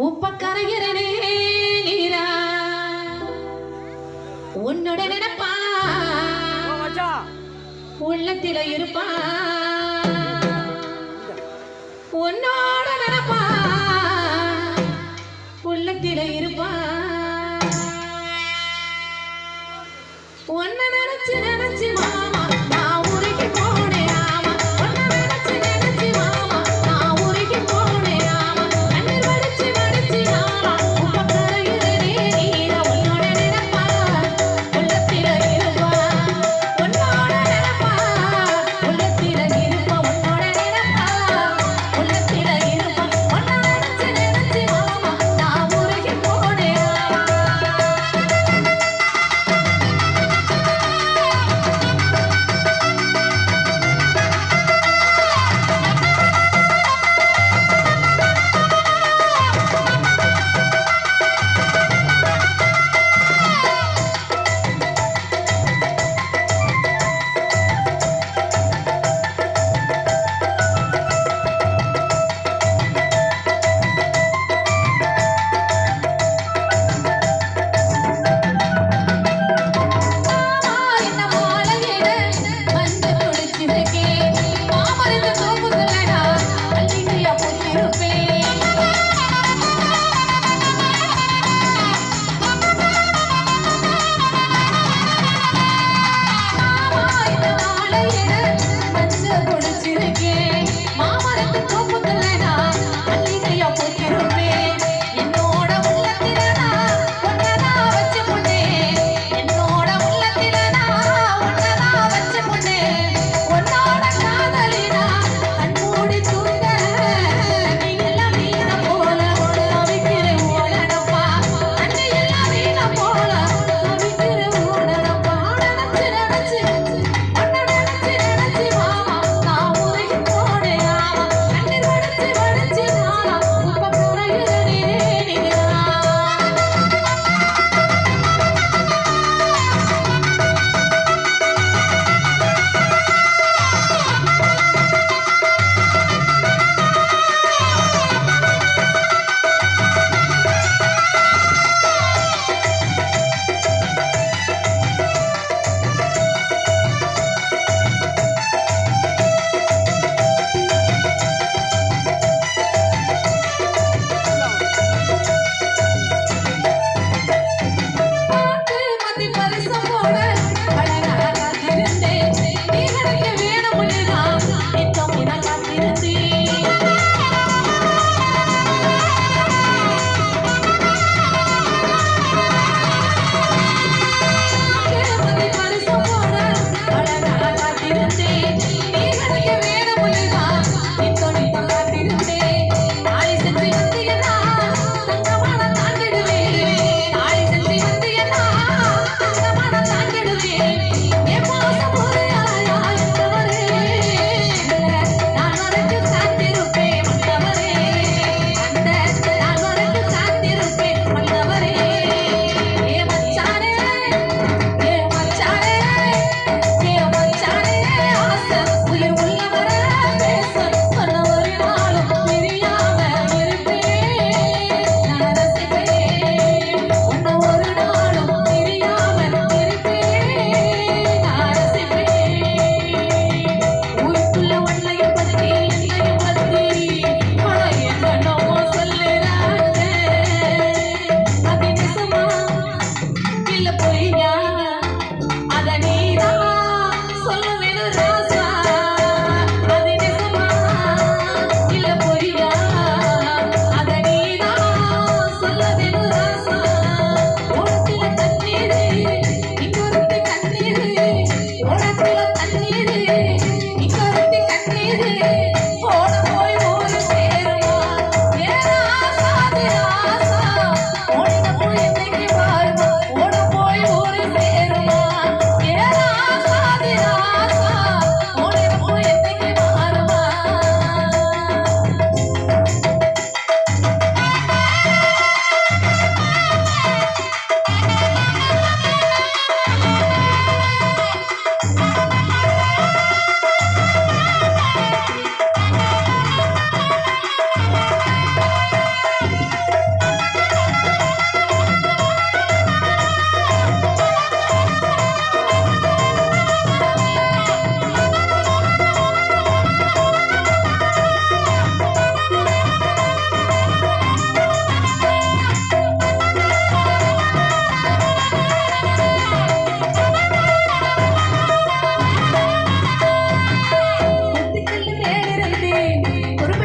உப்ப கரையிறனே நீரா உன்னோட நினைப்பா உள்ளத்தில இருப்பா உன்னோட நினைப்பா உள்ளத்தில இருப்பா உன்னை நினைச்சு நினைச்சு மாமா நான் உருகி போனேன் ஆமா உன்னை நினைச்சு நினைச்சு மாமா நான் உருகி போனேன் ஆமா கண்ணீர் வடிச்சு வடிச்சு ஆமா உப்ப கரையிறனே நீரா உன்னோட நினைப்பா உள்ளத்தில இருப்பா உன்னோட நினைப்பா உள்ளத்தில இருப்பா உன்னோட நினைப்பா உள்ளத்தில இருப்பா உன்னை நினைச்சு நினைச்சு மாமா நான் உருகி போனேன் ஆமா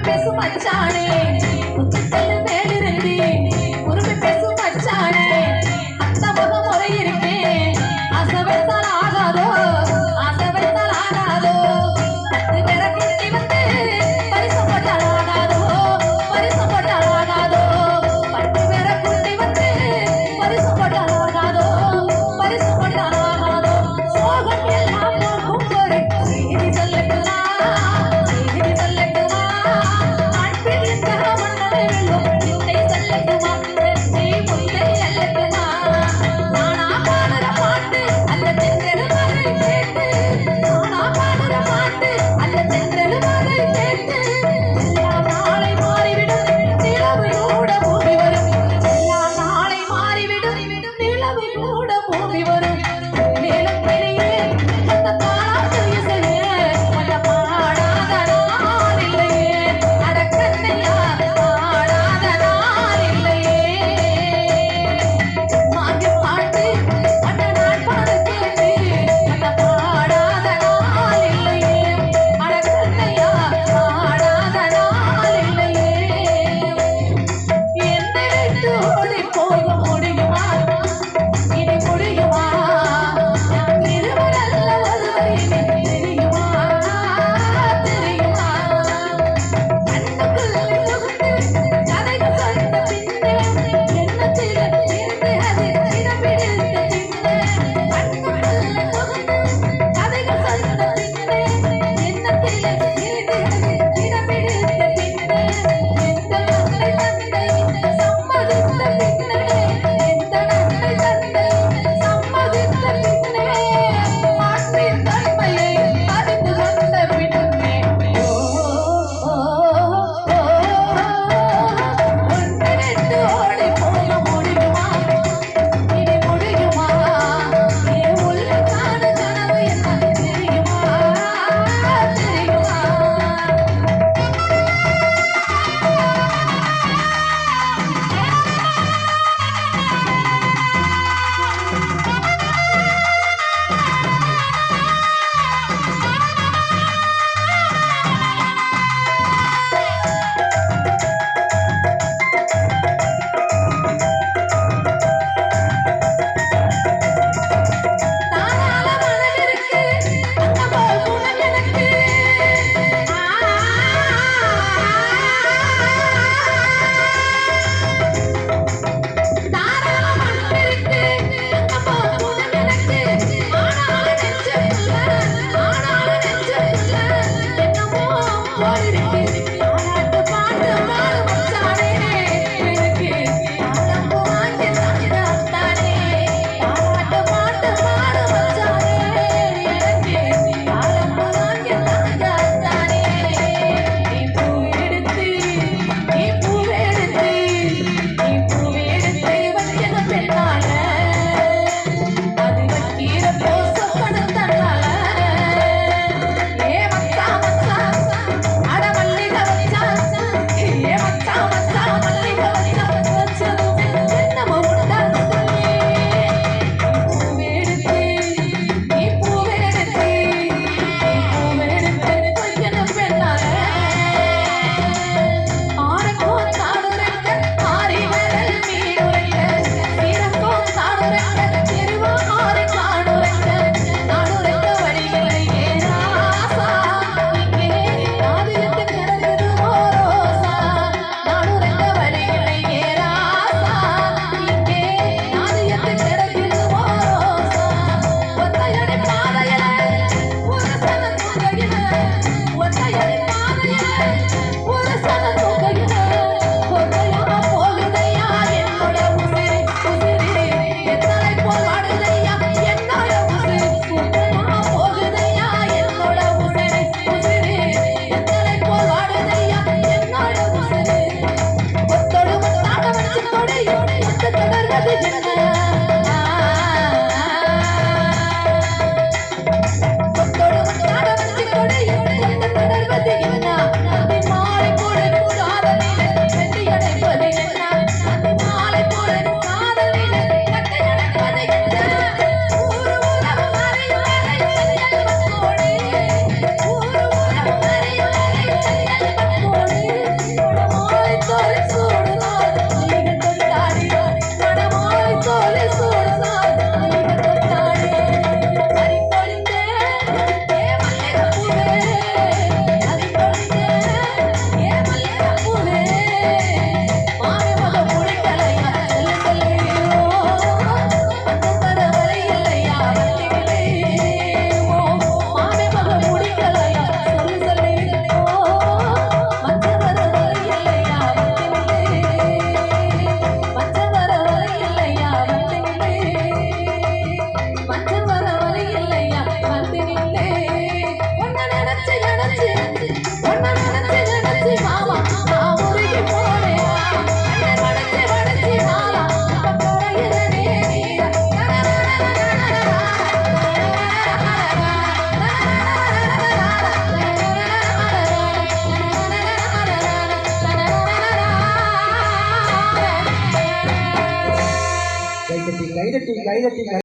பேசும் மச்சானே முத்துக்கல்லு மேலிருந்து உருவி பேசும் மச்சானே அத்த முகம் முறை இருக்கேன் ஆசை வைத்தால் ஆகாதோ ஆசை வைத்தால் ஆகாதோ பத்து பேரை கூட்டி வந்து பரிசம் போட்டால் ஆகாதோ பரிசம் போட்டால் ஆகாதோ பத்து பேரை கூட்டி வந்து பரிசம் போட்டால் ஆகாதோ பரிசம் போட்டால் ஆகாதோ சோகம் எல்லாம் போகும் ஒரு செய்தி சொல்லட்டுமா செய்தி சொல்லட்டுமா அன்பில் இந்த மன்னரை வெல்லும் நிந்தை சொல்லட்டுமா வெற்றி முந்தை அல்லட்டுமா நானா பாடுற பாட்டு அந்த தென்றல் மலை கேட்டு நானா பாடுற பாட்டு அந்த தென்றல் மலை கேட்டு எல்லாம் நாளை மாறிவிடும் நிலவு கூட மூடி வரும் எல்லாம் நாளை மாறிவிடும் நிலவு கூட மூடி வரும் மேலும் கிளியே அந்த பாராட்டு இசையே அந்த பாடாத நாள் இல்லையே அடக்கண்ணையா பாடாத நாள் இல்லையே மாங்கி பாட்டு அந்த நாள் பாட கேட்டு அந்த பாடாத நாள் இல்லையே அடக்கண்ணையா பாடாத நாள் இல்லையே என்னை விட்டு ஓடி போக முடியுமா இனி முடியுமா நாம் இருவர் அல்ல ஒருவர் இனி தெரியுமா தெரியுமா கண்ணுக்குள்ளே புகுந்து கதைகள் சொன்ன பின்னே எண்ணத்தில் இருந்து அது இடம் பிடித்த பின்னே கண்ணுக்குள்ளே புகுந்து கதைகள் சொன்ன பின்னே எண்ணத்தில் இருந்து அது இடம் பிடித்த பின்னே எந்த நன்மை தந்தை சம்மதித்த பின்னே எந்த நன்மை தந்தை சம்மதித்த பின்னே ஆற்றின் தன்மையை அறிந்து கொண்ட பின்னே ஒன்றிணைந்து ஓடி போக முடியுமா இனி முடியுமா என் உள்ள காண கனவு என்ன தெரியுமா தெரியுமா தாராள மனதிற்கு அந்த போல் குணம் எனக்கு தாராள மனதிற்கு அந்த போல் குணம் எனக்கு ஆனாலும் நெஞ்சுக்குள்ள என்னமோ போல் இருக்கு தாலாட்டு பாட்டு பாடு மச்சானே எனக்கு தாளம்பூ வாங்கி தந்த அத்தானே தாலாட்டு பாட்டு பாடு மச்சானே எனக்கு தாளம்பூ வாங்கி தந்த அத்தானே நீ பூவெடுத்து நீ பூவெடுத்து நீ பூவெடுத்து வைக்கிற பெண்ணால அது வைக்கிறப்போ சொப்பனம் தன்னால ஏ மச்சா மச்சா அட மல்லிகை கைதட்டி